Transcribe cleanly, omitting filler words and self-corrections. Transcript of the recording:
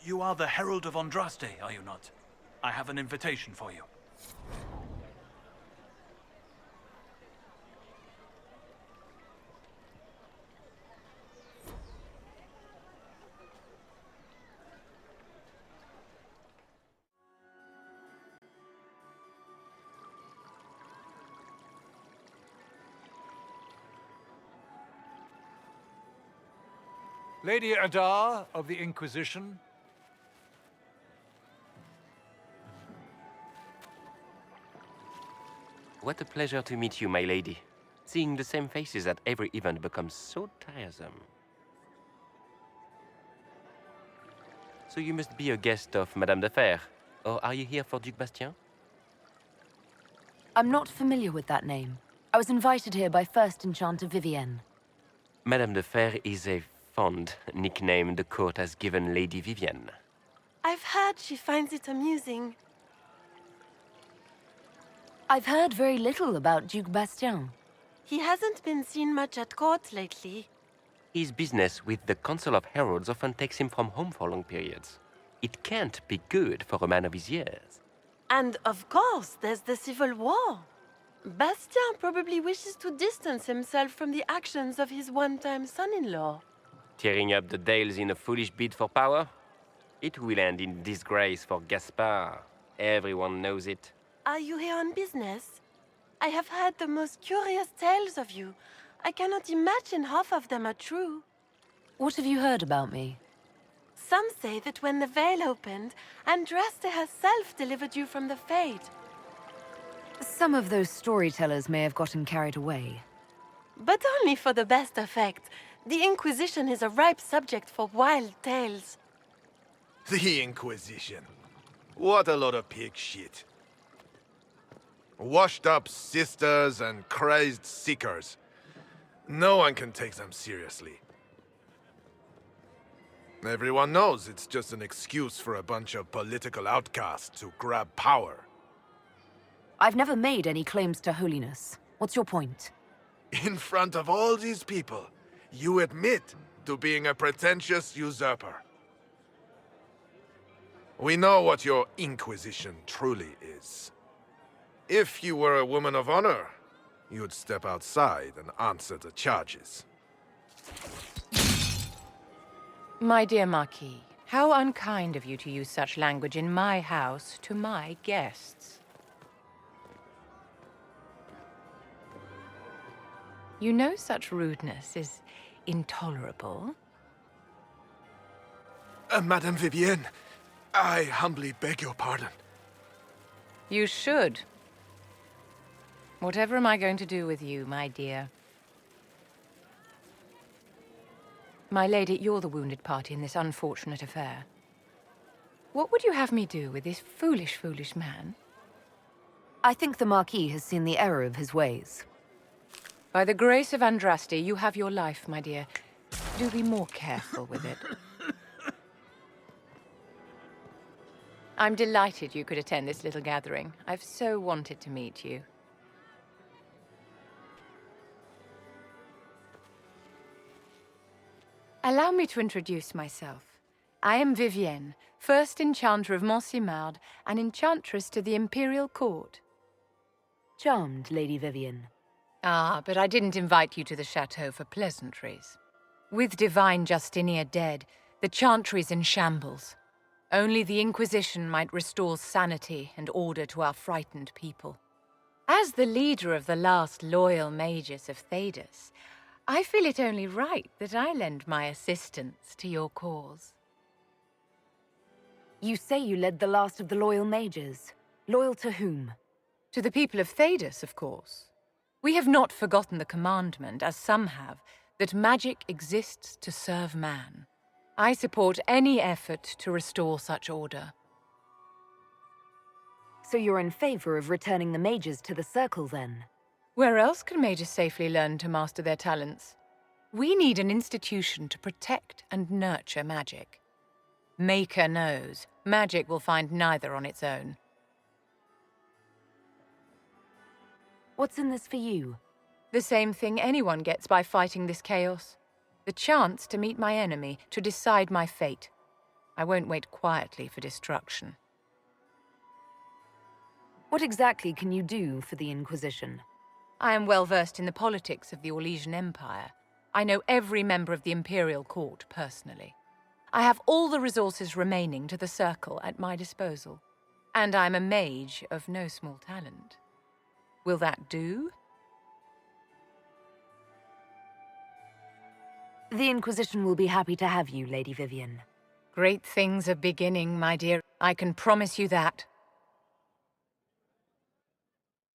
You are the Herald of Andraste, are you not? I have an invitation for you. Lady Adaar of the Inquisition. What a pleasure to meet you, my lady. Seeing the same faces at every event becomes so tiresome. So you must be a guest of Madame de Fer, or are you here for Duc Bastien? I'm not familiar with that name. I was invited here by first Enchanter Vivienne. Madame de Fer is a fond nickname the court has given Lady Vivienne. I've heard she finds it amusing. I've heard very little about Duc Bastien. He hasn't been seen much at court lately. His business with the Council of Heralds often takes him from home for long periods. It can't be good for a man of his years. And of course, there's the civil war. Bastien probably wishes to distance himself from the actions of his one-time son-in-law. Tearing up the Dales in a foolish bid for power? It will end in disgrace for Gaspard. Everyone knows it. Are you here on business? I have heard the most curious tales of you. I cannot imagine half of them are true. What have you heard about me? Some say that when the veil opened, Andraste herself delivered you from the Fade. Some of those storytellers may have gotten carried away. But only for the best effect. The Inquisition is a ripe subject for wild tales. The Inquisition. What a lot of pig shit. Washed-up sisters and crazed seekers. No one can take them seriously. Everyone knows it's just an excuse for a bunch of political outcasts to grab power. I've never made any claims to holiness. What's your point? In front of all these people, you admit to being a pretentious usurper. We know what your Inquisition truly is. If you were a woman of honor, you'd step outside and answer the charges. My dear Marquis, how unkind of you to use such language in my house to my guests. You know such rudeness is intolerable. Madame Vivienne, I humbly beg your pardon. You should. Whatever am I going to do with you, my dear? My lady, you're the wounded party in this unfortunate affair. What would you have me do with this foolish, foolish man? I think the Marquis has seen the error of his ways. By the grace of Andraste, you have your life, my dear. Do be more careful with it. I'm delighted you could attend this little gathering. I've so wanted to meet you. Allow me to introduce myself. I am Vivienne, first Enchanter of Montsimard and Enchantress to the Imperial Court. Charmed, Lady Vivienne. Ah, but I didn't invite you to the chateau for pleasantries. With divine Justinia dead, the Chantry's in shambles. Only the Inquisition might restore sanity and order to our frightened people. As the leader of the last loyal mages of Thedas, I feel it only right that I lend my assistance to your cause. You say you led the last of the loyal mages. Loyal to whom? To the people of Thedas, of course. We have not forgotten the commandment, as some have, that magic exists to serve man. I support any effort to restore such order. So you're in favor of returning the mages to the Circle, then? Where else can mages safely learn to master their talents? We need an institution to protect and nurture magic. Maker knows, magic will find neither on its own. What's in this for you? The same thing anyone gets by fighting this chaos. The chance to meet my enemy, to decide my fate. I won't wait quietly for destruction. What exactly can you do for the Inquisition? I am well versed in the politics of the Orlesian Empire. I know every member of the Imperial Court personally. I have all the resources remaining to the Circle at my disposal. And I'm a mage of no small talent. Will that do? The Inquisition will be happy to have you, Lady Vivienne. Great things are beginning, my dear. I can promise you that.